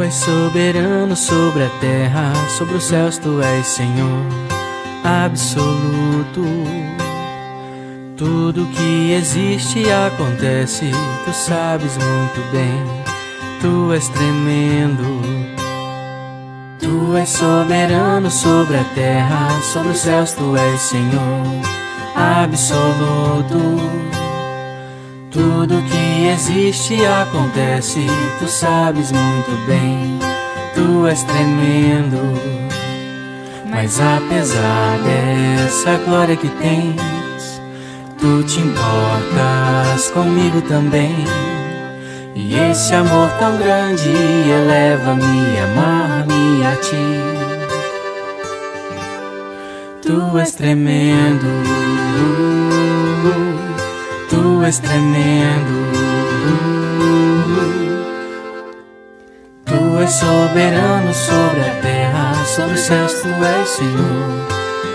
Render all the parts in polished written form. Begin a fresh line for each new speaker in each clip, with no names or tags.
és soberano sobre a terra, sobre os céus tu és Senhor absoluto. Tudo que existe e acontece, tu sabes muito bem, tu és tremendo. Tu és soberano sobre a terra, sobre os céus tu és Senhor absoluto. Tudo que existe e acontece, tu sabes muito bem, tu és tremendo. Mas apesar dessa glória que tens, tu te importas comigo também. E esse amor tão grande eleva-me, amar-me a ti. Tu és tremendo, tu és tremendo. Tu és soberano sobre a terra, sobre os céus tu és Senhor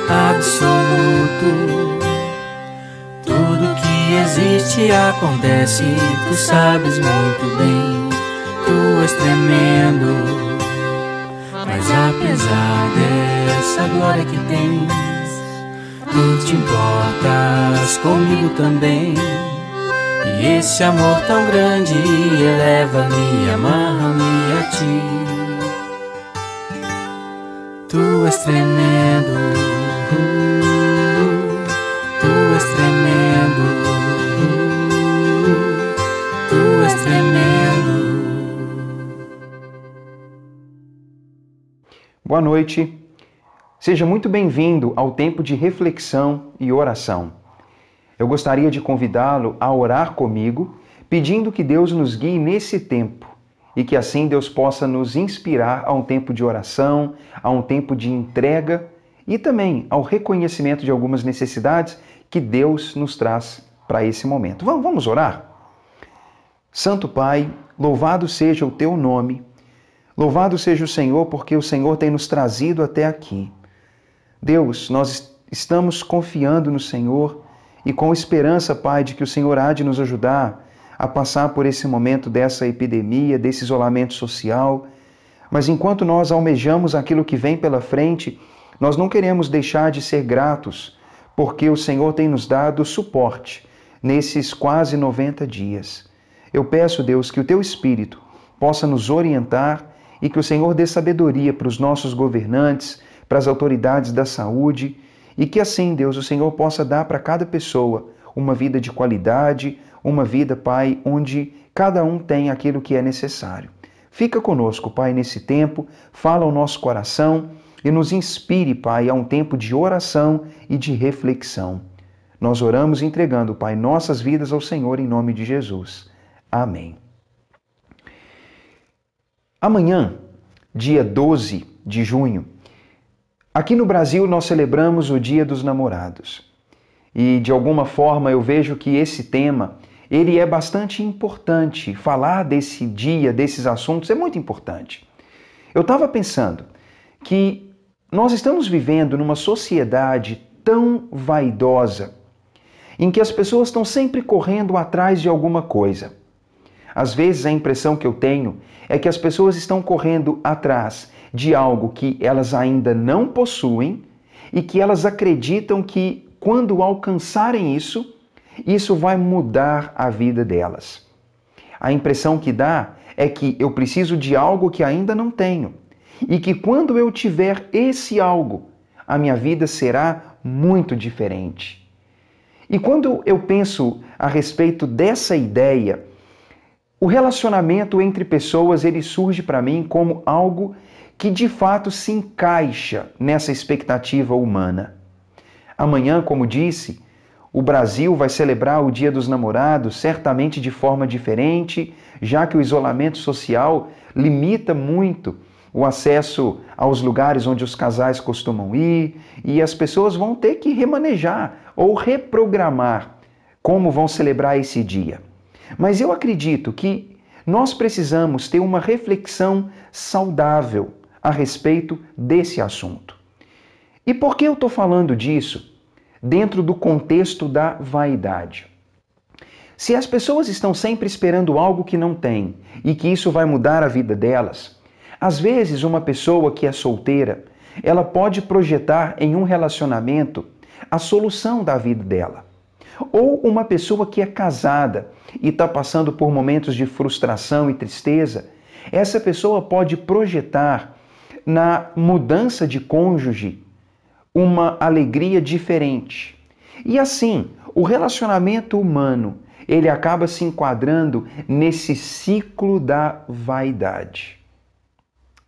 absoluto. Tudo que existe e acontece, tu sabes muito bem, tu és tremendo. Mas apesar dessa glória que tens, tu te importas comigo também. E esse amor tão grande eleva-me, amarra-me a ti. Tu és tremendo, tu és tremendo, tu és tremendo.
Boa noite. Seja muito bem-vindo ao tempo de reflexão e oração. Eu gostaria de convidá-lo a orar comigo, pedindo que Deus nos guie nesse tempo e que assim Deus possa nos inspirar a um tempo de oração, a um tempo de entrega e também ao reconhecimento de algumas necessidades que Deus nos traz para esse momento. Vamos orar? Santo Pai, louvado seja o Teu nome, louvado seja o Senhor, porque o Senhor tem nos trazido até aqui. Deus, nós estamos confiando no Senhor e com esperança, Pai, de que o Senhor há de nos ajudar a passar por esse momento dessa epidemia, desse isolamento social. Mas enquanto nós almejamos aquilo que vem pela frente, nós não queremos deixar de ser gratos, porque o Senhor tem nos dado suporte nesses quase 90 dias. Eu peço, Deus, que o Teu Espírito possa nos orientar e que o Senhor dê sabedoria para os nossos governantes, para as autoridades da saúde, e que assim, Deus, o Senhor possa dar para cada pessoa uma vida de qualidade, uma vida, Pai, onde cada um tem aquilo que é necessário. Fica conosco, Pai, nesse tempo, fala ao nosso coração e nos inspire, Pai, a um tempo de oração e de reflexão. Nós oramos entregando, Pai, nossas vidas ao Senhor em nome de Jesus. Amém. Amanhã, dia 12 de junho, aqui no Brasil nós celebramos o Dia dos Namorados. E de alguma forma eu vejo que esse tema, ele é bastante importante. Falar desse dia, desses assuntos é muito importante. Eu estava pensando que nós estamos vivendo numa sociedade tão vaidosa, em que as pessoas estão sempre correndo atrás de alguma coisa. Às vezes a impressão que eu tenho é que as pessoas estão correndo atrás de algo que elas ainda não possuem e que elas acreditam que quando alcançarem isso, isso vai mudar a vida delas. A impressão que dá é que eu preciso de algo que ainda não tenho e que quando eu tiver esse algo, a minha vida será muito diferente. E quando eu penso a respeito dessa ideia, o relacionamento entre pessoas, ele surge para mim como algo que de fato se encaixa nessa expectativa humana. Amanhã, como disse, o Brasil vai celebrar o Dia dos Namorados, certamente de forma diferente, já que o isolamento social limita muito o acesso aos lugares onde os casais costumam ir, e as pessoas vão ter que remanejar ou reprogramar como vão celebrar esse dia. Mas eu acredito que nós precisamos ter uma reflexão saudável a respeito desse assunto. E por que eu estou falando disso dentro do contexto da vaidade? Se as pessoas estão sempre esperando algo que não têm e que isso vai mudar a vida delas, Às vezes, uma pessoa que é solteira, ela pode projetar em um relacionamento a solução da vida dela. Ou uma pessoa que é casada e está passando por momentos de frustração e tristeza, essa pessoa pode projetar na mudança de cônjuge uma alegria diferente. E assim, o relacionamento humano, ele acaba se enquadrando nesse ciclo da vaidade.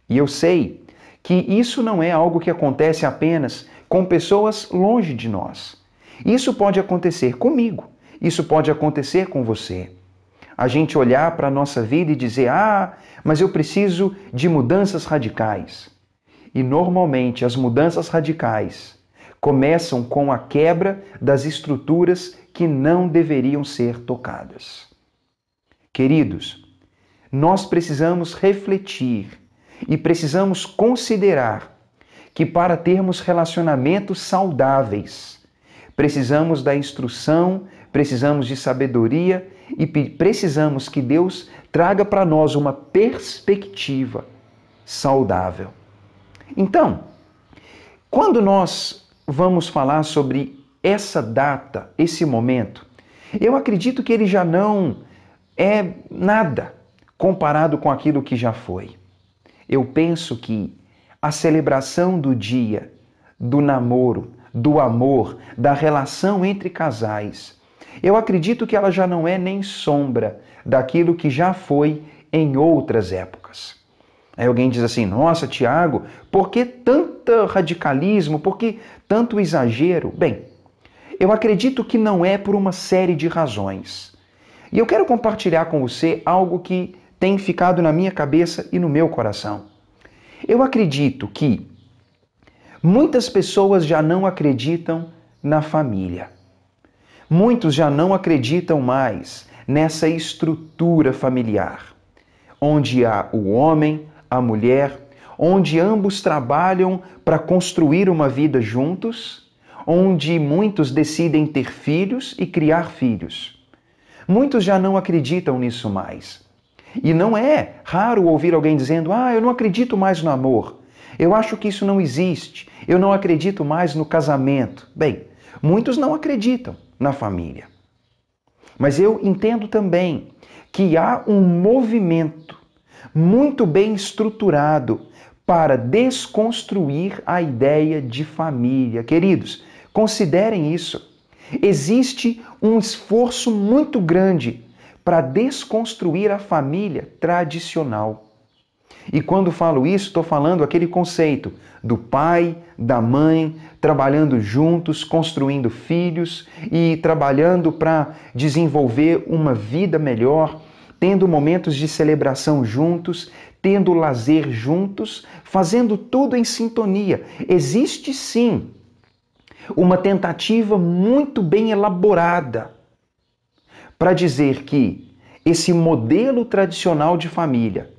E eu sei que isso não é algo que acontece apenas com pessoas longe de nós. Isso pode acontecer comigo, isso pode acontecer com você. A gente olhar para a nossa vida e dizer, mas eu preciso de mudanças radicais. E normalmente as mudanças radicais começam com a quebra das estruturas que não deveriam ser tocadas. Queridos, nós precisamos refletir e precisamos considerar que para termos relacionamentos saudáveis, precisamos da instrução, precisamos de sabedoria e precisamos que Deus traga para nós uma perspectiva saudável. Então, quando nós vamos falar sobre essa data, esse momento, eu acredito que ele já não é nada comparado com aquilo que já foi. Eu penso que a celebração do dia, do namoro, do amor, da relação entre casais, eu acredito que ela já não é nem sombra daquilo que já foi em outras épocas. Aí alguém diz assim, nossa, Tiago, por que tanto radicalismo, por que tanto exagero? Bem, eu acredito que não é por uma série de razões. E eu quero compartilhar com você algo que tem ficado na minha cabeça e no meu coração. Eu acredito que muitas pessoas já não acreditam na família. Muitos já não acreditam mais nessa estrutura familiar, onde há o homem, a mulher, onde ambos trabalham para construir uma vida juntos, onde muitos decidem ter filhos e criar filhos. Muitos já não acreditam nisso mais. E não é raro ouvir alguém dizendo, eu não acredito mais no amor, eu acho que isso não existe, eu não acredito mais no casamento. Bem, muitos não acreditam na família. Mas eu entendo também que há um movimento muito bem estruturado para desconstruir a ideia de família. Queridos, considerem isso. Existe um esforço muito grande para desconstruir a família tradicional. E quando falo isso, estou falando aquele conceito do pai, da mãe, trabalhando juntos, construindo filhos e trabalhando para desenvolver uma vida melhor, tendo momentos de celebração juntos, tendo lazer juntos, fazendo tudo em sintonia. Existe sim uma tentativa muito bem elaborada para dizer que esse modelo tradicional de família,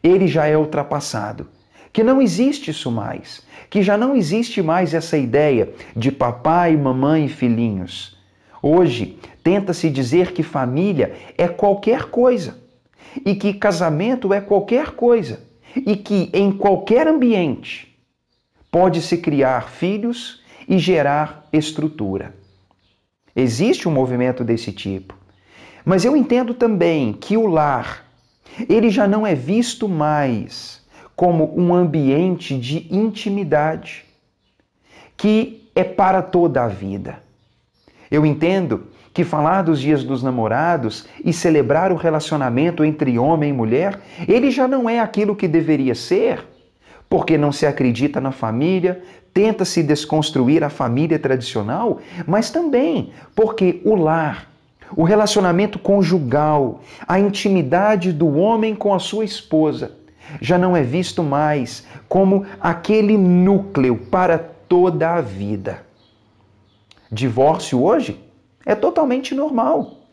ele já é ultrapassado, que não existe isso mais, que já não existe mais essa ideia de papai, mamãe e filhinhos. Hoje, tenta-se dizer que família é qualquer coisa, e que casamento é qualquer coisa, e que em qualquer ambiente pode-se criar filhos e gerar estrutura. Existe um movimento desse tipo. Mas eu entendo também que o lar, ele já não é visto mais como um ambiente de intimidade, que é para toda a vida. Eu entendo que falar dos dias dos namorados e celebrar o relacionamento entre homem e mulher, ele já não é aquilo que deveria ser, porque não se acredita na família, tenta-se desconstruir a família tradicional, mas também porque o lar, o relacionamento conjugal, a intimidade do homem com a sua esposa, já não é visto mais como aquele núcleo para toda a vida. Divórcio hoje é totalmente normal.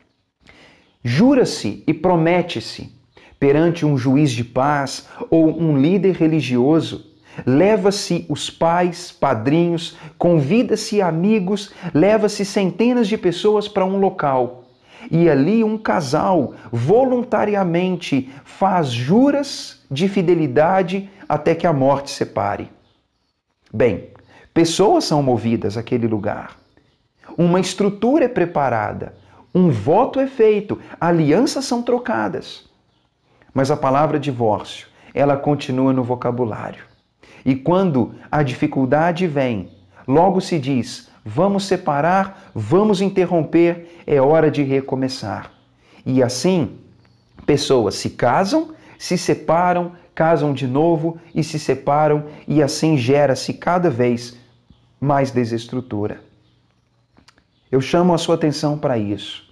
Jura-se e promete-se perante um juiz de paz ou um líder religioso, leva-se os pais, padrinhos, convida-se amigos, leva-se centenas de pessoas para um local. E ali um casal voluntariamente faz juras de fidelidade até que a morte separe. Bem, pessoas são movidas àquele lugar. Uma estrutura é preparada, um voto é feito, alianças são trocadas. Mas a palavra divórcio, ela continua no vocabulário. E quando a dificuldade vem, logo se diz: vamos separar, vamos interromper, é hora de recomeçar. E assim, pessoas se casam, se separam, casam de novo e se separam, e assim gera-se cada vez mais desestrutura. Eu chamo a sua atenção para isso.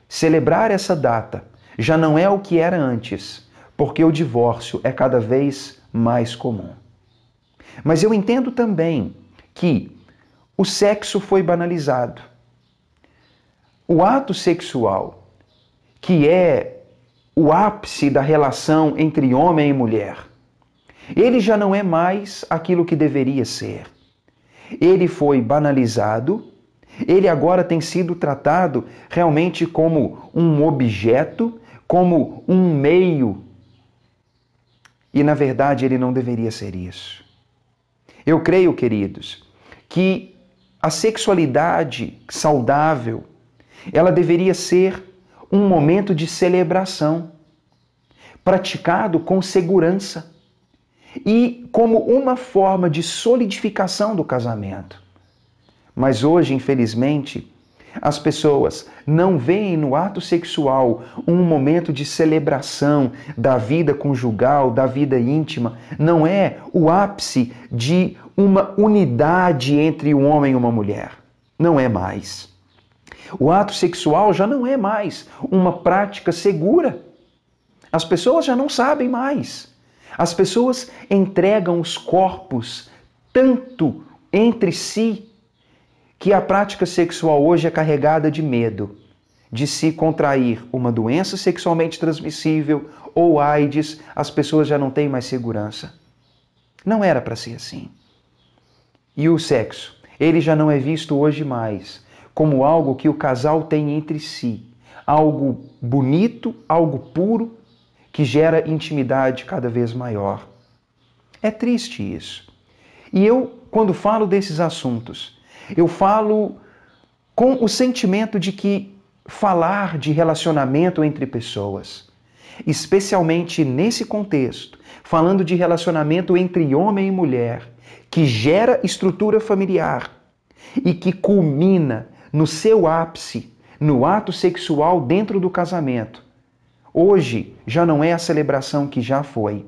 Celebrar essa data já não é o que era antes, porque o divórcio é cada vez mais comum. Mas eu entendo também que o sexo foi banalizado. O ato sexual, que é o ápice da relação entre homem e mulher, ele já não é mais aquilo que deveria ser. Ele foi banalizado, ele agora tem sido tratado realmente como um objeto, como um meio. E na verdade ele não deveria ser isso. Eu creio, queridos, que a sexualidade saudável, ela deveria ser um momento de celebração, praticado com segurança e como uma forma de solidificação do casamento. Mas hoje, infelizmente, as pessoas não veem no ato sexual um momento de celebração da vida conjugal, da vida íntima. Não é o ápice de uma unidade entre um homem e uma mulher. Não é mais. O ato sexual já não é mais uma prática segura. As pessoas já não sabem mais. As pessoas entregam os corpos tanto entre si que a prática sexual hoje é carregada de medo de se contrair uma doença sexualmente transmissível ou AIDS. As pessoas já não têm mais segurança. Não era para ser assim. E o sexo, ele já não é visto hoje mais como algo que o casal tem entre si. Algo bonito, algo puro, que gera intimidade cada vez maior. É triste isso. E eu, quando falo desses assuntos, eu falo com o sentimento de que falar de relacionamento entre pessoas, especialmente nesse contexto, falando de relacionamento entre homem e mulher, que gera estrutura familiar e que culmina no seu ápice, no ato sexual dentro do casamento, hoje já não é a celebração que já foi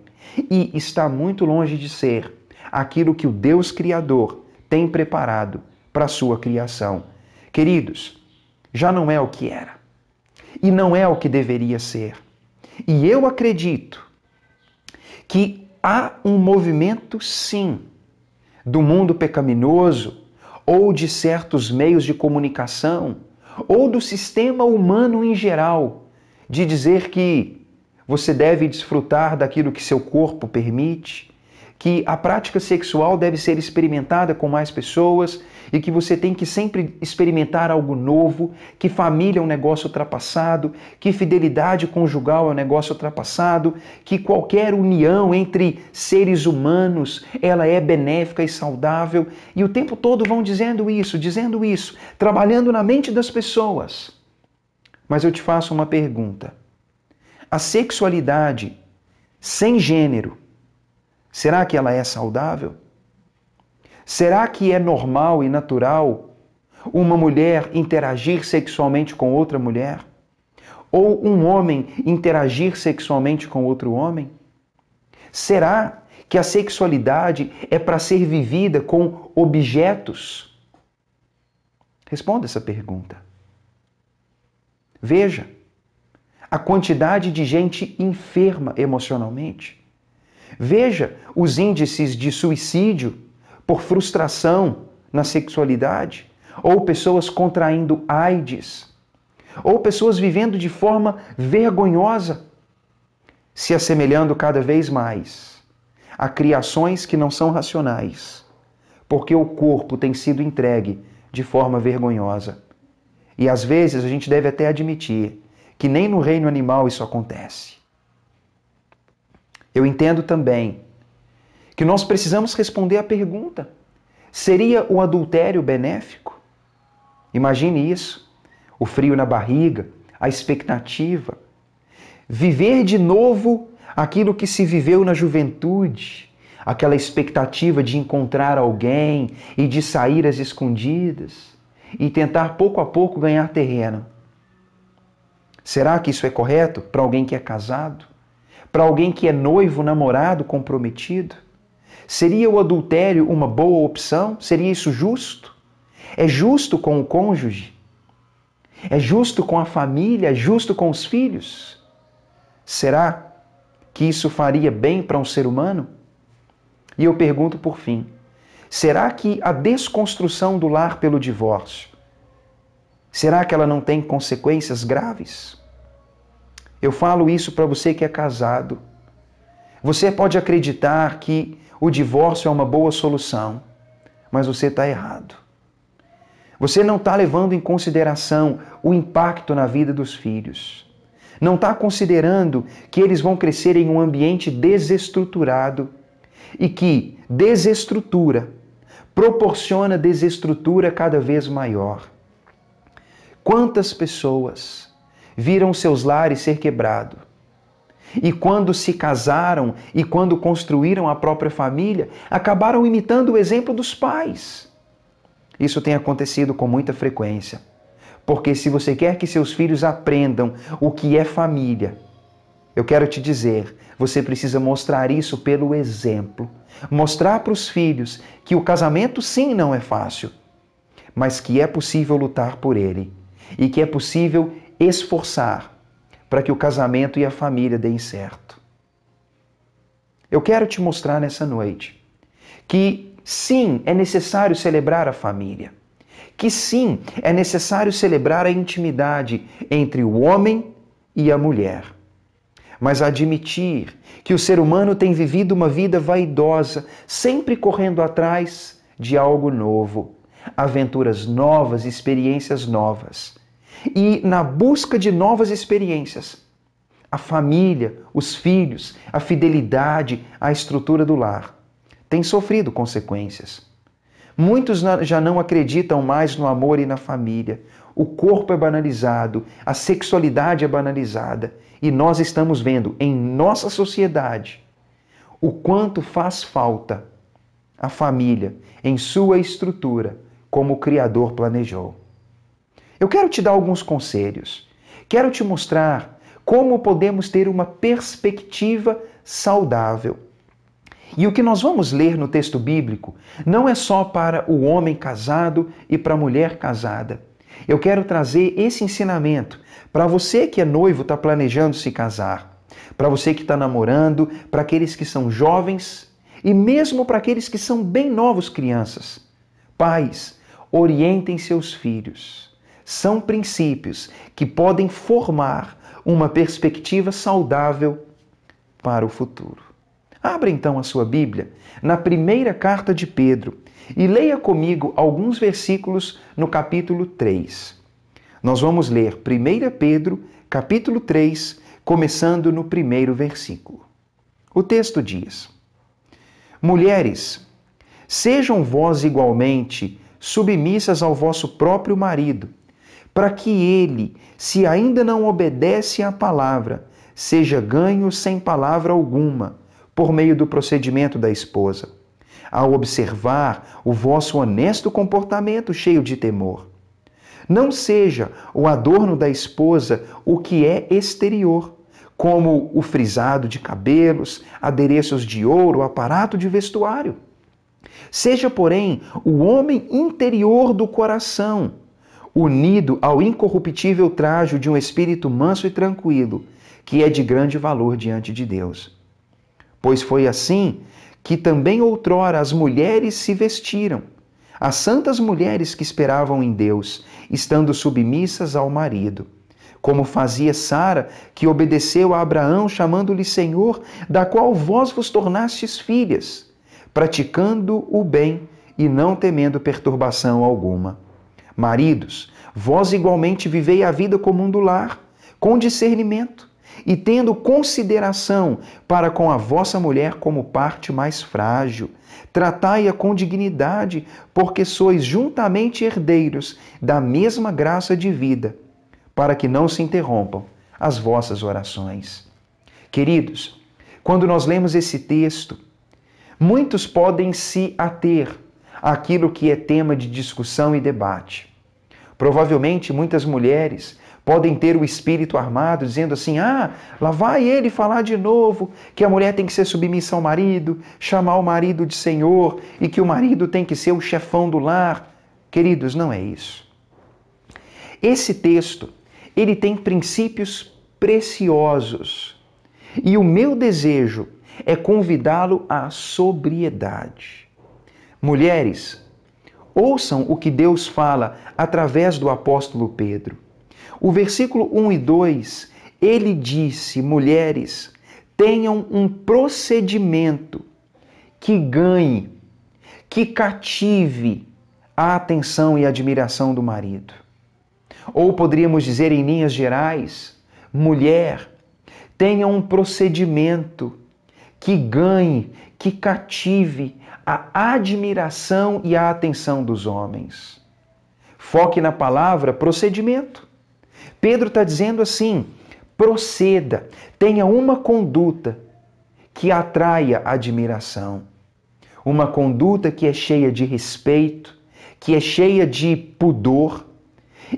e está muito longe de ser aquilo que o Deus Criador tem preparado para a sua criação. Queridos, já não é o que era e não é o que deveria ser. E eu acredito que há um movimento, sim, do mundo pecaminoso ou de certos meios de comunicação ou do sistema humano em geral de dizer que você deve desfrutar daquilo que seu corpo permite, que a prática sexual deve ser experimentada com mais pessoas e que você tem que sempre experimentar algo novo, que família é um negócio ultrapassado, que fidelidade conjugal é um negócio ultrapassado, que qualquer união entre seres humanos, ela é benéfica e saudável. E o tempo todo vão dizendo isso, trabalhando na mente das pessoas. Mas eu te faço uma pergunta. A sexualidade sem gênero, será que ela é saudável? Será que é normal e natural uma mulher interagir sexualmente com outra mulher? Ou um homem interagir sexualmente com outro homem? Será que a sexualidade é para ser vivida com objetos? Responda essa pergunta. Veja a quantidade de gente enferma emocionalmente. Veja os índices de suicídio por frustração na sexualidade, ou pessoas contraindo AIDS, ou pessoas vivendo de forma vergonhosa, se assemelhando cada vez mais a criações que não são racionais, porque o corpo tem sido entregue de forma vergonhosa. E às vezes a gente deve até admitir que nem no reino animal isso acontece. Eu entendo também que nós precisamos responder à pergunta: seria o adultério benéfico? Imagine isso, o frio na barriga, a expectativa. Viver de novo aquilo que se viveu na juventude, aquela expectativa de encontrar alguém e de sair às escondidas e tentar pouco a pouco ganhar terreno. Será que isso é correto para alguém que é casado? Para alguém que é noivo, namorado, comprometido? Seria o adultério uma boa opção? Seria isso justo? É justo com o cônjuge? É justo com a família? É justo com os filhos? Será que isso faria bem para um ser humano? E eu pergunto por fim, será que a desconstrução do lar pelo divórcio, será que ela não tem consequências graves? Eu falo isso para você que é casado. Você pode acreditar que o divórcio é uma boa solução, mas você está errado. Você não está levando em consideração o impacto na vida dos filhos. Não está considerando que eles vão crescer em um ambiente desestruturado e que desestrutura proporciona desestrutura cada vez maior. Quantas pessoas viram seus lares ser quebrados e quando se casaram e quando construíram a própria família, acabaram imitando o exemplo dos pais. Isso tem acontecido com muita frequência. Porque se você quer que seus filhos aprendam o que é família, eu quero te dizer, você precisa mostrar isso pelo exemplo. Mostrar para os filhos que o casamento sim não é fácil, mas que é possível lutar por ele e que é possível esforçar para que o casamento e a família deem certo. Eu quero te mostrar nessa noite que sim, é necessário celebrar a família. Que sim, é necessário celebrar a intimidade entre o homem e a mulher. Mas admitir que o ser humano tem vivido uma vida vaidosa, sempre correndo atrás de algo novo, aventuras novas, experiências novas. E na busca de novas experiências, a família, os filhos, a fidelidade, a estrutura do lar tem sofrido consequências. Muitos já não acreditam mais no amor e na família. O corpo é banalizado, a sexualidade é banalizada. E nós estamos vendo em nossa sociedade o quanto faz falta a família em sua estrutura, como o Criador planejou. Eu quero te dar alguns conselhos. Quero te mostrar como podemos ter uma perspectiva saudável. E o que nós vamos ler no texto bíblico não é só para o homem casado e para a mulher casada. Eu quero trazer esse ensinamento para você que é noivo, está planejando se casar, para você que está namorando, para aqueles que são jovens e mesmo para aqueles que são bem novos crianças. Pais, orientem seus filhos. São princípios que podem formar uma perspectiva saudável para o futuro. Abra então a sua Bíblia na primeira carta de Pedro e leia comigo alguns versículos no capítulo 3. Nós vamos ler 1 Pedro, capítulo 3, começando no primeiro versículo. O texto diz: Mulheres, sejam vós igualmente submissas ao vosso próprio marido, para que ele, se ainda não obedece à palavra, seja ganho sem palavra alguma, por meio do procedimento da esposa, ao observar o vosso honesto comportamento cheio de temor. Não seja o adorno da esposa o que é exterior, como o frisado de cabelos, adereços de ouro, aparato de vestuário. Seja, porém, o homem interior do coração, unido ao incorruptível trajo de um espírito manso e tranquilo, que é de grande valor diante de Deus. Pois foi assim que também outrora as mulheres se vestiram, as santas mulheres que esperavam em Deus, estando submissas ao marido, como fazia Sara, que obedeceu a Abraão, chamando-lhe Senhor, da qual vós vos tornastes filhas, praticando o bem e não temendo perturbação alguma. Maridos, Vós igualmente vivei a vida comum do lar, com discernimento, e tendo consideração para com a vossa mulher como parte mais frágil. Tratai-a com dignidade, porque sois juntamente herdeiros da mesma graça de vida, para que não se interrompam as vossas orações. Queridos, quando nós lemos esse texto, muitos podem se ater àquilo que é tema de discussão e debate. Provavelmente muitas mulheres podem ter o espírito armado dizendo assim: lá vai ele falar de novo que a mulher tem que ser submissa ao marido, chamar o marido de senhor e que o marido tem que ser o chefão do lar. Queridos, não é isso. Esse texto, ele tem princípios preciosos e o meu desejo é convidá-lo à sobriedade. Mulheres, ouçam o que Deus fala através do apóstolo Pedro. O versículo 1 e 2, ele disse: mulheres, tenham um procedimento que ganhe, que cative a atenção e a admiração do marido. Ou poderíamos dizer em linhas gerais: mulher, tenha um procedimento que ganhe, que cative a admiração e a atenção dos homens. Foque na palavra procedimento. Pedro está dizendo assim: proceda, tenha uma conduta que atraia admiração. Uma conduta que é cheia de respeito, que é cheia de pudor,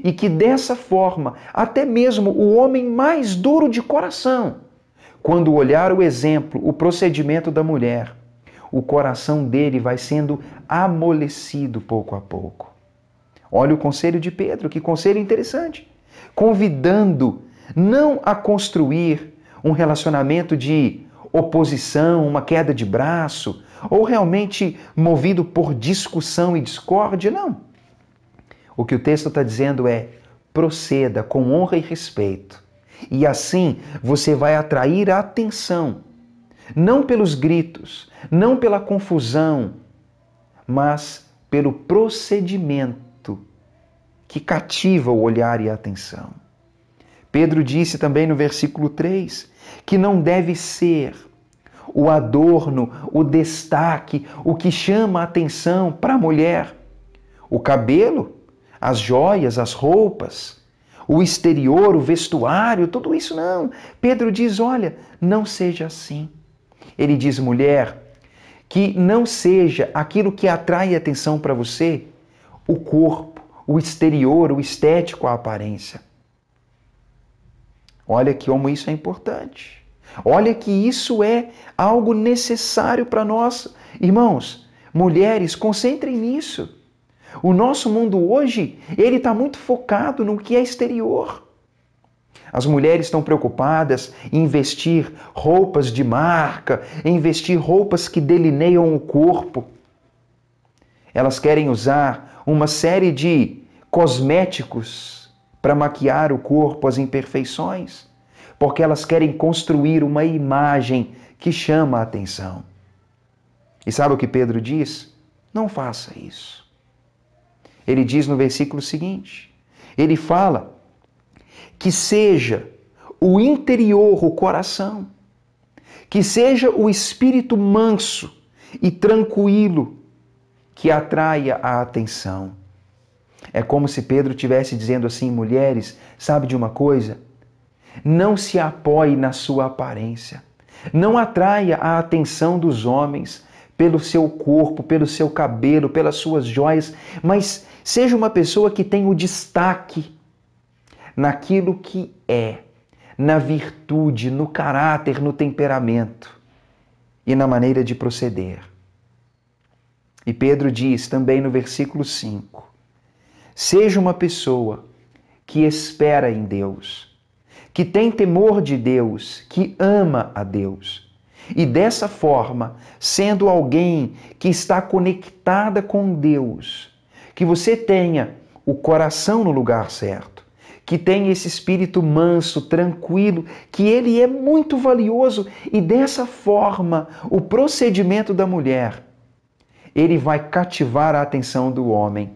e que dessa forma, até mesmo o homem mais duro de coração, quando olhar o exemplo, o procedimento da mulher, o coração dele vai sendo amolecido pouco a pouco. Olha o conselho de Pedro, que conselho interessante. Convidando não a construir um relacionamento de oposição, uma queda de braço, ou realmente movido por discussão e discórdia, não. O que o texto está dizendo é: proceda com honra e respeito. E assim você vai atrair a atenção, não pelos gritos, não pela confusão, mas pelo procedimento que cativa o olhar e a atenção. Pedro disse também no versículo 3 que não deve ser o adorno, o destaque, o que chama a atenção para a mulher. O cabelo, as joias, as roupas, o exterior, o vestuário, tudo isso não. Pedro diz: olha, não seja assim. Ele diz: mulher, que não seja aquilo que atrai atenção para você, o corpo, o exterior, o estético, a aparência. Olha que como isso é importante. Olha que isso é algo necessário para nós. Irmãos, mulheres, concentrem nisso. O nosso mundo hoje, ele está muito focado no que é exterior. As mulheres estão preocupadas em vestir roupas de marca, em vestir roupas que delineiam o corpo. Elas querem usar uma série de cosméticos para maquiar o corpo, as imperfeições, porque elas querem construir uma imagem que chama a atenção. E sabe o que Pedro diz? Não faça isso. Ele diz no versículo seguinte, ele fala que seja o interior, o coração, que seja o espírito manso e tranquilo que atraia a atenção. É como se Pedro estivesse dizendo assim: mulheres, sabe de uma coisa? Não se apoie na sua aparência. Não atraia a atenção dos homens pelo seu corpo, pelo seu cabelo, pelas suas joias, mas seja uma pessoa que tem o destaque naquilo que é, na virtude, no caráter, no temperamento e na maneira de proceder. E Pedro diz também no versículo 5, seja uma pessoa que espera em Deus, que tem temor de Deus, que ama a Deus. E dessa forma, sendo alguém que está conectada com Deus, que você tenha o coração no lugar certo, que tenha esse espírito manso, tranquilo, que ele é muito valioso, e dessa forma, o procedimento da mulher, ele vai cativar a atenção do homem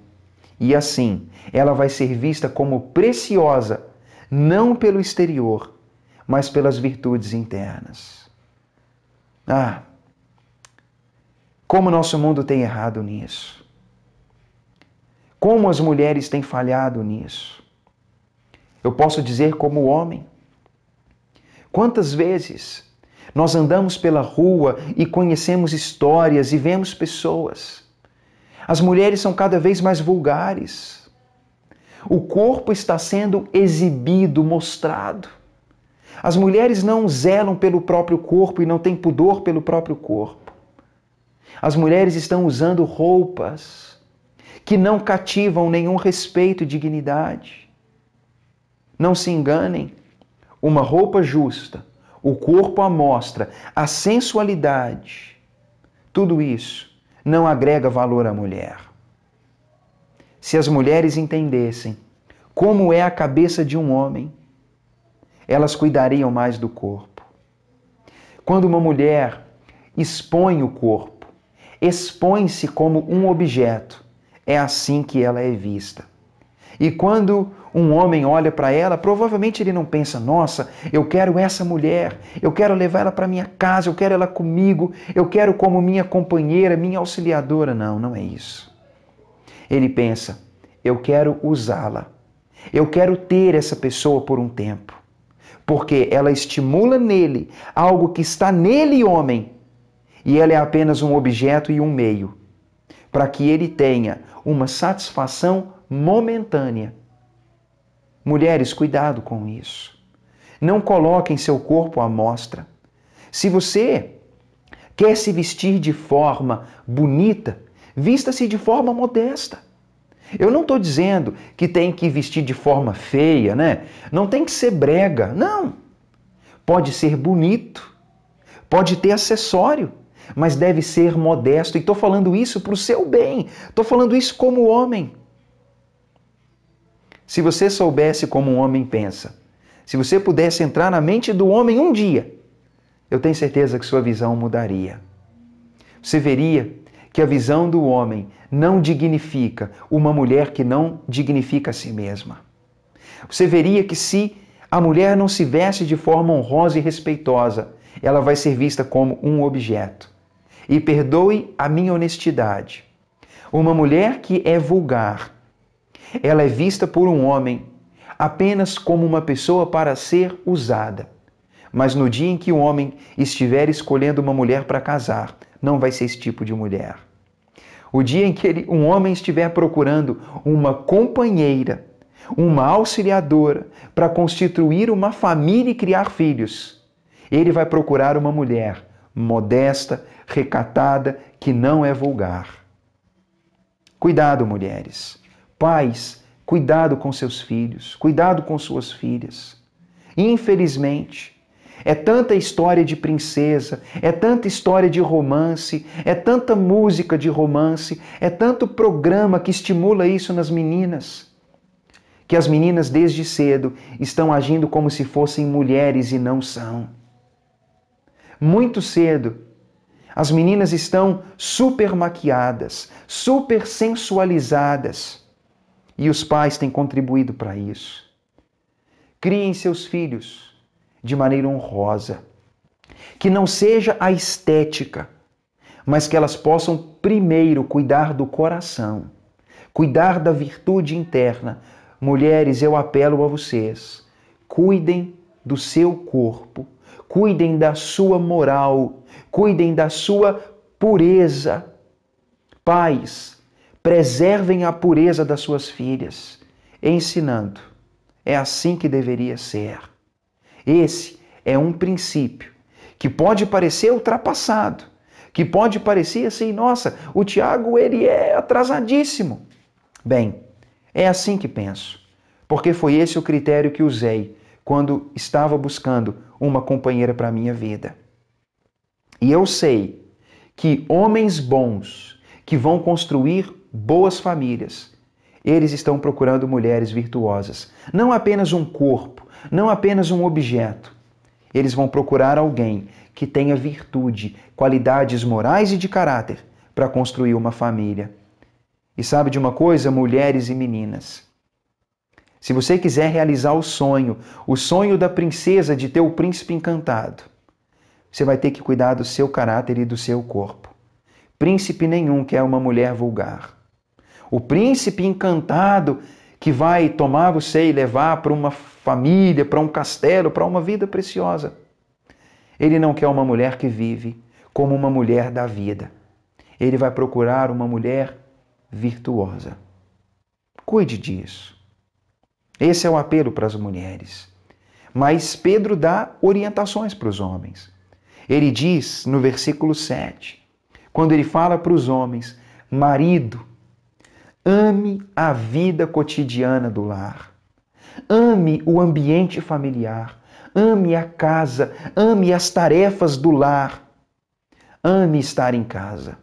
E assim, ela vai ser vista como preciosa, não pelo exterior, mas pelas virtudes internas. Ah, como nosso mundo tem errado nisso. Como as mulheres têm falhado nisso. Eu posso dizer como homem. Quantas vezes nós andamos pela rua e conhecemos histórias e vemos pessoas. As mulheres são cada vez mais vulgares. O corpo está sendo exibido, mostrado. As mulheres não zelam pelo próprio corpo e não têm pudor pelo próprio corpo. As mulheres estão usando roupas que não cativam nenhum respeito e dignidade. Não se enganem. Uma roupa justa, o corpo à mostra, a sensualidade, tudo isso não agrega valor à mulher. Se as mulheres entendessem como é a cabeça de um homem, elas cuidariam mais do corpo. Quando uma mulher expõe o corpo, expõe-se como um objeto, é assim que ela é vista. E quando um homem olha para ela, provavelmente ele não pensa, nossa, eu quero essa mulher, eu quero levar ela para minha casa, eu quero ela comigo, eu quero como minha companheira, minha auxiliadora. Não, não é isso. Ele pensa, eu quero usá-la, eu quero ter essa pessoa por um tempo, porque ela estimula nele algo que está nele, homem, e ela é apenas um objeto e um meio, para que ele tenha uma satisfação momentânea. Mulheres, cuidado com isso. Não coloquem seu corpo à mostra. Se você quer se vestir de forma bonita, vista-se de forma modesta. Eu não estou dizendo que tem que vestir de forma feia, né? Não tem que ser brega, não. Pode ser bonito, pode ter acessório, mas deve ser modesto. E estou falando isso para o seu bem, estou falando isso como homem. Se você soubesse como um homem pensa, se você pudesse entrar na mente do homem um dia, eu tenho certeza que sua visão mudaria. Você veria que a visão do homem não dignifica uma mulher que não dignifica a si mesma. Você veria que se a mulher não se veste de forma honrosa e respeitosa, ela vai ser vista como um objeto. E perdoe a minha honestidade. Uma mulher que é vulgar, ela é vista por um homem apenas como uma pessoa para ser usada. Mas no dia em que o homem estiver escolhendo uma mulher para casar, não vai ser esse tipo de mulher. O dia em que um homem estiver procurando uma companheira, uma auxiliadora para constituir uma família e criar filhos, ele vai procurar uma mulher modesta, recatada, que não é vulgar. Cuidado, mulheres. Pais, cuidado com seus filhos, cuidado com suas filhas. Infelizmente, é tanta história de princesa, é tanta história de romance, é tanta música de romance, é tanto programa que estimula isso nas meninas, que as meninas desde cedo estão agindo como se fossem mulheres e não são. Muito cedo, as meninas estão super maquiadas, super sensualizadas, e os pais têm contribuído para isso. Criem seus filhos de maneira honrosa. Que não seja a estética, mas que elas possam primeiro cuidar do coração, cuidar da virtude interna. Mulheres, eu apelo a vocês, cuidem do seu corpo, cuidem da sua moral, cuidem da sua pureza. Pais, preservem a pureza das suas filhas, ensinando. É assim que deveria ser. Esse é um princípio que pode parecer ultrapassado, que pode parecer assim, nossa, o Tiago ele é atrasadíssimo. Bem, é assim que penso, porque foi esse o critério que usei quando estava buscando uma companheira para a minha vida. E eu sei que homens bons que vão construir boas famílias, eles estão procurando mulheres virtuosas. Não apenas um corpo, não apenas um objeto. Eles vão procurar alguém que tenha virtude, qualidades morais e de caráter para construir uma família. E sabe de uma coisa, mulheres e meninas? Se você quiser realizar o sonho da princesa de ter o príncipe encantado, você vai ter que cuidar do seu caráter e do seu corpo. Príncipe nenhum quer uma mulher vulgar. O príncipe encantado que vai tomar você e levar para uma família, para um castelo, para uma vida preciosa. Ele não quer uma mulher que vive como uma mulher da vida. Ele vai procurar uma mulher virtuosa. Cuide disso. Esse é o apelo para as mulheres. Mas Pedro dá orientações para os homens. Ele diz no versículo 7, quando ele fala para os homens, marido, ame a vida cotidiana do lar. Ame o ambiente familiar. Ame a casa. Ame as tarefas do lar. Ame estar em casa.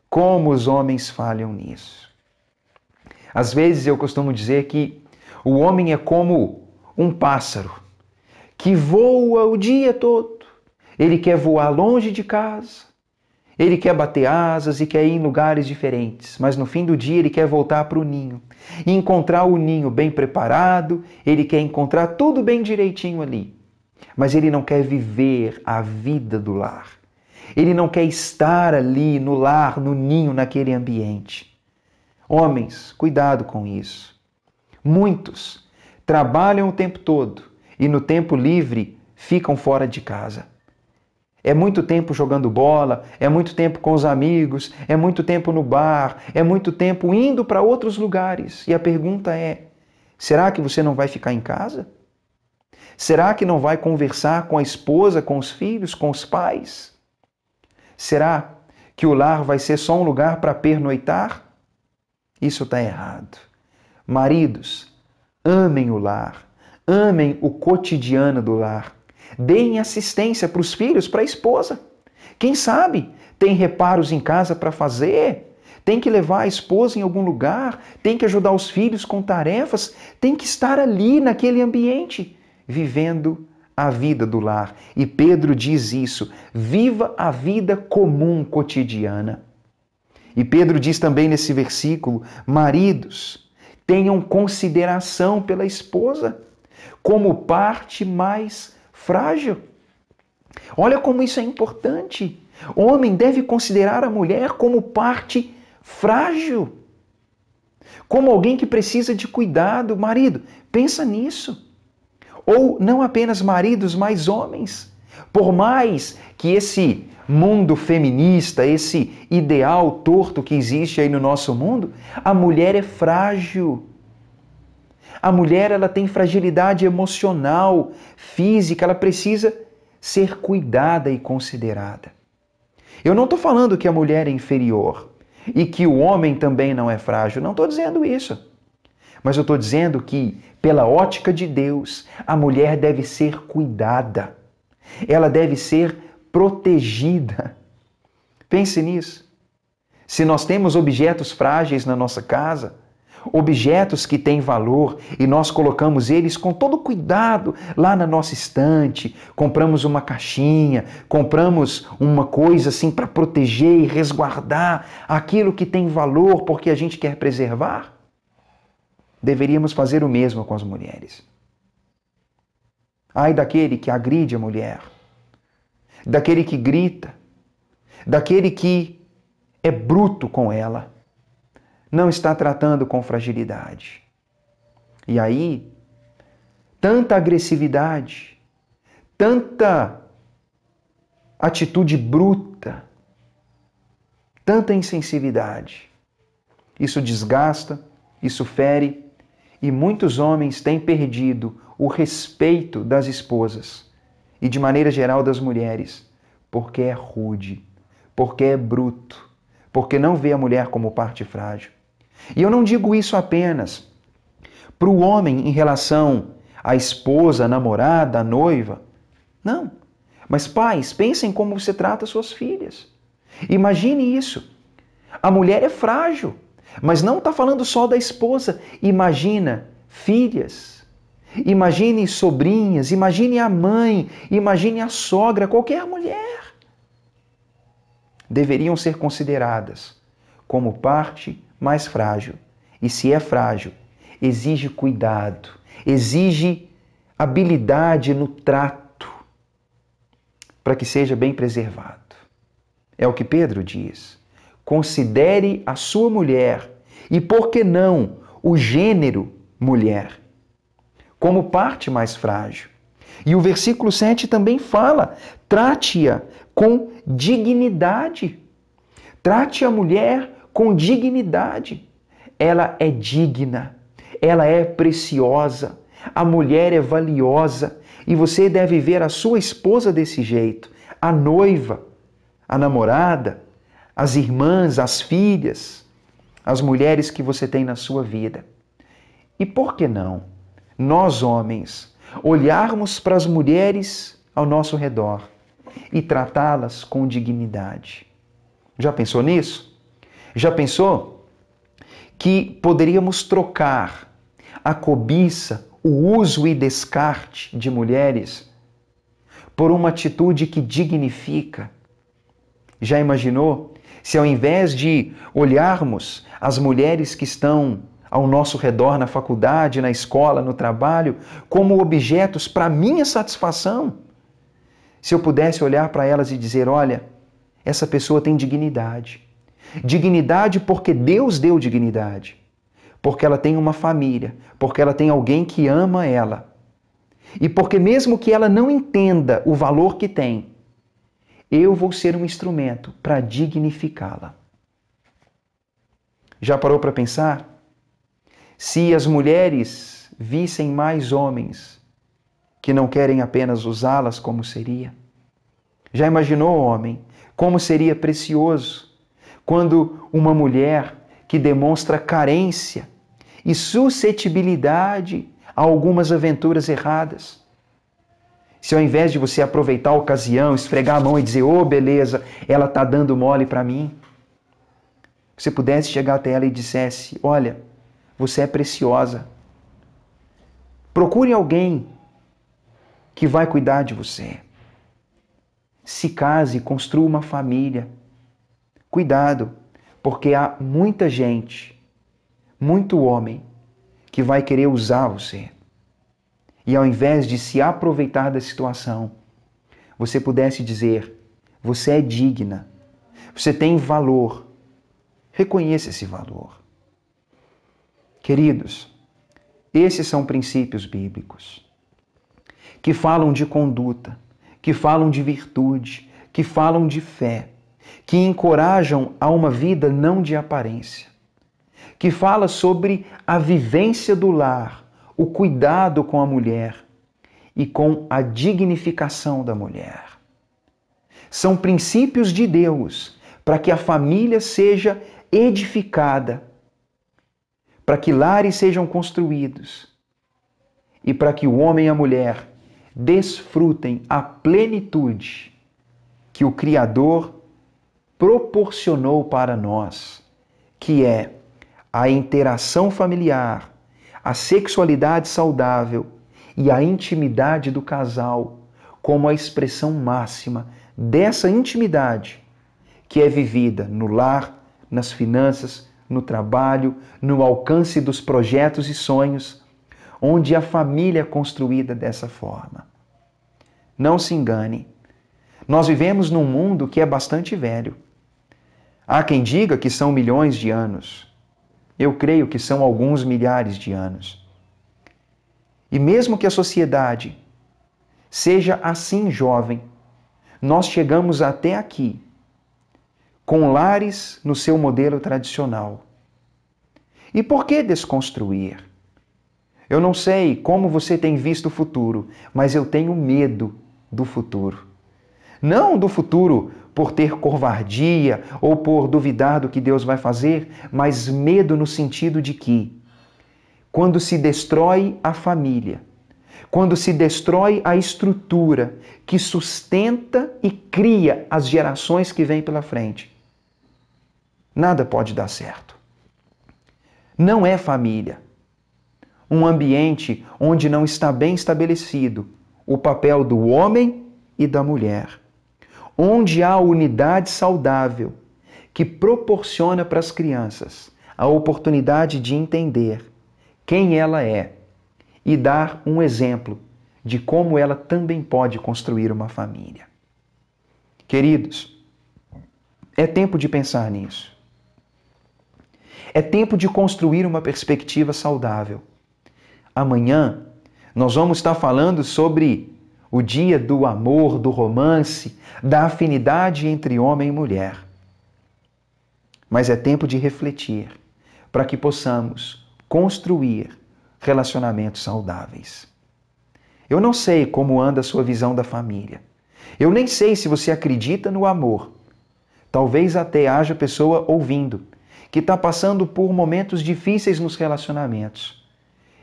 Como os homens falham nisso. Às vezes eu costumo dizer que o homem é como um pássaro que voa o dia todo. Ele quer voar longe de casa, ele quer bater asas e quer ir em lugares diferentes, mas no fim do dia ele quer voltar para o ninho e encontrar o ninho bem preparado, ele quer encontrar tudo bem direitinho ali, mas ele não quer viver a vida do lar. Ele não quer estar ali no lar, no ninho, naquele ambiente. Homens, cuidado com isso. Muitos trabalham o tempo todo e no tempo livre ficam fora de casa. É muito tempo jogando bola, é muito tempo com os amigos, é muito tempo no bar, é muito tempo indo para outros lugares. E a pergunta é, será que você não vai ficar em casa? Será que não vai conversar com a esposa, com os filhos, com os pais? Será que o lar vai ser só um lugar para pernoitar? Isso está errado. Maridos, amem o lar, amem o cotidiano do lar. Deem assistência para os filhos, para a esposa. Quem sabe tem reparos em casa para fazer, tem que levar a esposa em algum lugar, tem que ajudar os filhos com tarefas, tem que estar ali naquele ambiente, vivendo a vida do lar. E Pedro diz isso, viva a vida comum, cotidiana. E Pedro diz também nesse versículo, maridos, tenham consideração pela esposa como parte mais frágil. Olha como isso é importante. O homem deve considerar a mulher como parte frágil, como alguém que precisa de cuidado. Marido, pensa nisso. Ou não apenas maridos, mas homens. Por mais que esse mundo feminista, esse ideal torto que existe aí no nosso mundo, a mulher é frágil. A mulher, ela tem fragilidade emocional, física, ela precisa ser cuidada e considerada. Eu não estou falando que a mulher é inferior e que o homem também não é frágil, não estou dizendo isso. Mas eu estou dizendo que, pela ótica de Deus, a mulher deve ser cuidada. Ela deve ser protegida. Pense nisso. Se nós temos objetos frágeis na nossa casa, objetos que têm valor e nós colocamos eles com todo cuidado lá na nossa estante, compramos uma caixinha, compramos uma coisa assim para proteger e resguardar aquilo que tem valor porque a gente quer preservar, deveríamos fazer o mesmo com as mulheres. Ai daquele que agride a mulher, daquele que grita, daquele que é bruto com ela, não está tratando com fragilidade. E aí, tanta agressividade, tanta atitude bruta, tanta insensibilidade. Isso desgasta, isso fere, e muitos homens têm perdido o respeito das esposas e, de maneira geral, das mulheres, porque é rude, porque é bruto, porque não vê a mulher como parte frágil. E eu não digo isso apenas para o homem em relação à esposa, à namorada, à noiva. Não. Mas pais, pensem como você trata suas filhas. Imagine isso. A mulher é frágil, mas não está falando só da esposa. Imagina filhas, imagine sobrinhas, imagine a mãe, imagine a sogra, qualquer mulher. Deveriam ser consideradas como parte mais frágil. E se é frágil, exige cuidado, exige habilidade no trato para que seja bem preservado. É o que Pedro diz. Considere a sua mulher e, por que não, o gênero mulher como parte mais frágil. E o versículo 7 também fala, trate-a com dignidade. Trate a mulher com dignidade. Ela é digna, ela é preciosa, a mulher é valiosa e você deve ver a sua esposa desse jeito, a noiva, a namorada, as irmãs, as filhas, as mulheres que você tem na sua vida. E por que não, nós homens, olharmos para as mulheres ao nosso redor e tratá-las com dignidade? Já pensou nisso? Já pensou que poderíamos trocar a cobiça, o uso e descarte de mulheres por uma atitude que dignifica? Já imaginou se ao invés de olharmos as mulheres que estão ao nosso redor na faculdade, na escola, no trabalho, como objetos para minha satisfação, se eu pudesse olhar para elas e dizer, olha, essa pessoa tem dignidade. Dignidade porque Deus deu dignidade. Porque ela tem uma família, porque ela tem alguém que ama ela. E porque mesmo que ela não entenda o valor que tem, eu vou ser um instrumento para dignificá-la. Já parou para pensar? Se as mulheres vissem mais homens que não querem apenas usá-las, como seria? Já imaginou, homem, como seria precioso quando uma mulher que demonstra carência e suscetibilidade a algumas aventuras erradas, se ao invés de você aproveitar a ocasião, esfregar a mão e dizer, oh, beleza, ela está dando mole para mim, você pudesse chegar até ela e dissesse, olha, você é preciosa. Procure alguém que vai cuidar de você. Se case, construa uma família. Cuidado, porque há muita gente, muito homem, que vai querer usar você. E ao invés de se aproveitar da situação, você pudesse dizer, você é digna, você tem valor. Reconheça esse valor. Queridos, esses são princípios bíblicos que falam de conduta, que falam de virtude, que falam de fé, que encorajam a uma vida não de aparência, que fala sobre a vivência do lar, o cuidado com a mulher e com a dignificação da mulher. São princípios de Deus para que a família seja edificada, para que lares sejam construídos e para que o homem e a mulher desfrutem a plenitude que o Criador proporcionou para nós, que é a interação familiar, a sexualidade saudável e a intimidade do casal como a expressão máxima dessa intimidade que é vivida no lar, nas finanças, no trabalho, no alcance dos projetos e sonhos, onde a família é construída dessa forma. Não se engane, nós vivemos num mundo que é bastante velho. Há quem diga que são milhões de anos. Eu creio que são alguns milhares de anos. E mesmo que a sociedade seja assim jovem, nós chegamos até aqui, com lares no seu modelo tradicional. E por que desconstruir? Eu não sei como você tem visto o futuro, mas eu tenho medo do futuro. Não do futuro por ter covardia ou por duvidar do que Deus vai fazer, mas medo no sentido de que, quando se destrói a família, quando se destrói a estrutura que sustenta e cria as gerações que vêm pela frente, nada pode dar certo. Não é família um ambiente onde não está bem estabelecido o papel do homem e da mulher, onde há unidade saudável que proporciona para as crianças a oportunidade de entender quem ela é e dar um exemplo de como ela também pode construir uma família. Queridos, é tempo de pensar nisso. É tempo de construir uma perspectiva saudável. Amanhã nós vamos estar falando sobre o dia do amor, do romance, da afinidade entre homem e mulher. Mas é tempo de refletir para que possamos construir relacionamentos saudáveis. Eu não sei como anda a sua visão da família. Eu nem sei se você acredita no amor. Talvez até haja pessoa ouvindo que está passando por momentos difíceis nos relacionamentos.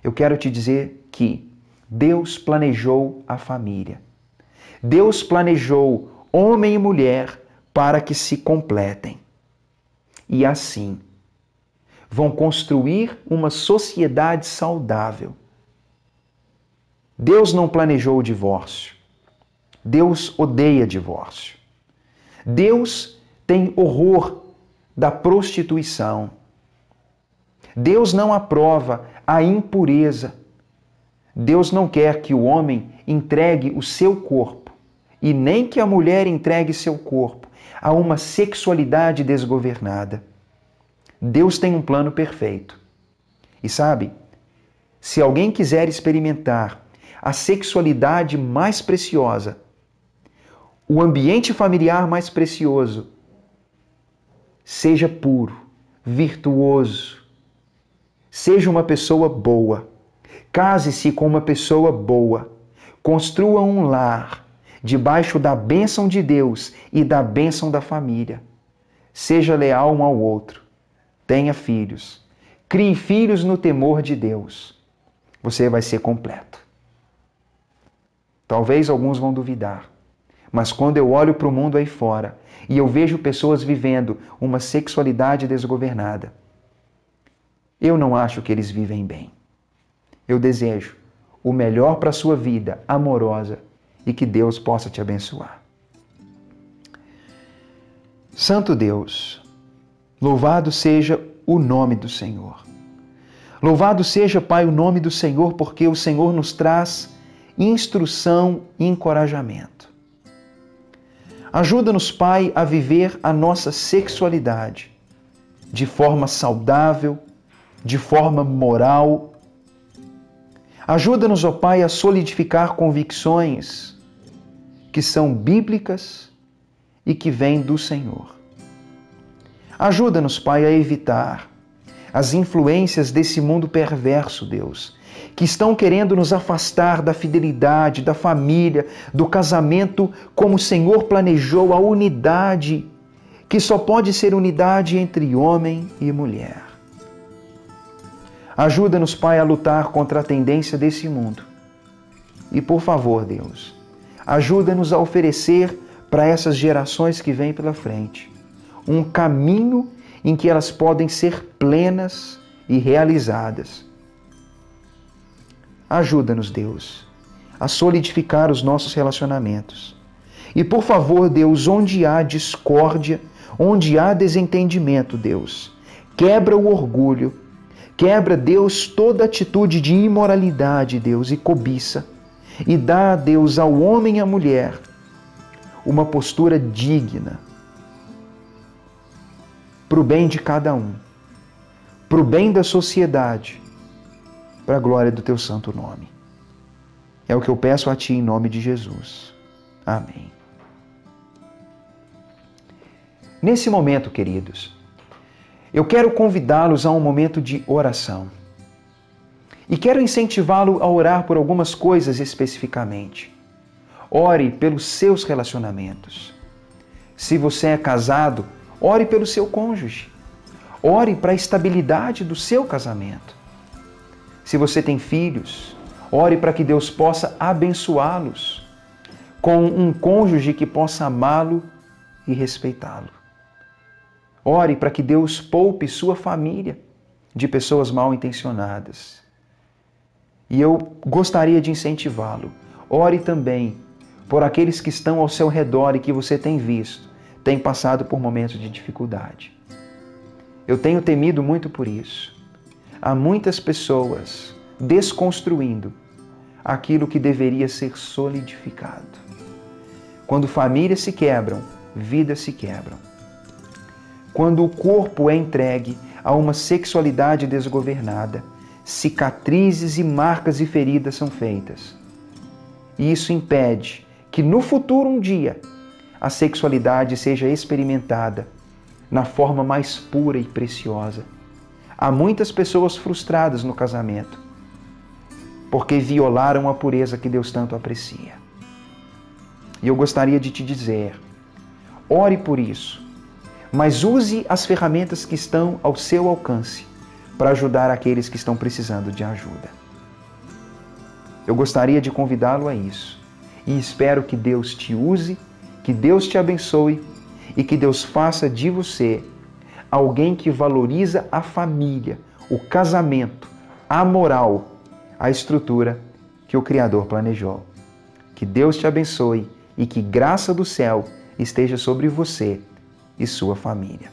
Eu quero te dizer que Deus planejou a família. Deus planejou homem e mulher para que se completem. E assim, vão construir uma sociedade saudável. Deus não planejou o divórcio. Deus odeia divórcio. Deus tem horror da prostituição. Deus não aprova a impureza. Deus não quer que o homem entregue o seu corpo e nem que a mulher entregue seu corpo a uma sexualidade desgovernada. Deus tem um plano perfeito. E sabe, se alguém quiser experimentar a sexualidade mais preciosa, o ambiente familiar mais precioso, seja puro, virtuoso, seja uma pessoa boa, case-se com uma pessoa boa, construa um lar debaixo da bênção de Deus e da bênção da família. Seja leal um ao outro, tenha filhos, crie filhos no temor de Deus. Você vai ser completo. Talvez alguns vão duvidar, mas quando eu olho para o mundo aí fora e eu vejo pessoas vivendo uma sexualidade desgovernada, eu não acho que eles vivem bem. Eu desejo o melhor para a sua vida amorosa e que Deus possa te abençoar. Santo Deus, louvado seja o nome do Senhor. Louvado seja, Pai, o nome do Senhor, porque o Senhor nos traz instrução e encorajamento. Ajuda-nos, Pai, a viver a nossa sexualidade de forma saudável, de forma moral. Ajuda-nos, ó Pai, a solidificar convicções que são bíblicas e que vêm do Senhor. Ajuda-nos, Pai, a evitar as influências desse mundo perverso, Deus, que estão querendo nos afastar da fidelidade, da família, do casamento, como o Senhor planejou, a unidade, que só pode ser unidade entre homem e mulher. Ajuda-nos, Pai, a lutar contra a tendência desse mundo. E, por favor, Deus, ajuda-nos a oferecer para essas gerações que vêm pela frente um caminho em que elas podem ser plenas e realizadas. Ajuda-nos, Deus, a solidificar os nossos relacionamentos. E, por favor, Deus, onde há discórdia, onde há desentendimento, Deus, quebra o orgulho, quebra, Deus, toda atitude de imoralidade, Deus, e cobiça, e dá, Deus, ao homem e à mulher uma postura digna, para o bem de cada um, para o bem da sociedade, para a glória do Teu santo nome. É o que eu peço a Ti em nome de Jesus. Amém. Nesse momento, queridos, eu quero convidá-los a um momento de oração. E quero incentivá-lo a orar por algumas coisas especificamente. Ore pelos seus relacionamentos. Se você é casado, ore pelo seu cônjuge. Ore para a estabilidade do seu casamento. Se você tem filhos, ore para que Deus possa abençoá-los com um cônjuge que possa amá-lo e respeitá-lo. Ore para que Deus poupe sua família de pessoas mal intencionadas. E eu gostaria de incentivá-lo. Ore também por aqueles que estão ao seu redor e que você tem visto, têm passado por momentos de dificuldade. Eu tenho temido muito por isso. Há muitas pessoas desconstruindo aquilo que deveria ser solidificado. Quando famílias se quebram, vidas se quebram. Quando o corpo é entregue a uma sexualidade desgovernada, cicatrizes e marcas e feridas são feitas. E isso impede que no futuro, um dia, a sexualidade seja experimentada na forma mais pura e preciosa. Há muitas pessoas frustradas no casamento, porque violaram a pureza que Deus tanto aprecia. E eu gostaria de te dizer, ore por isso, mas use as ferramentas que estão ao seu alcance para ajudar aqueles que estão precisando de ajuda. Eu gostaria de convidá-lo a isso e espero que Deus te use, que Deus te abençoe e que Deus faça de você alguém que valoriza a família, o casamento, a moral, a estrutura que o Criador planejou. Que Deus te abençoe e que graça do céu esteja sobre você e sua família.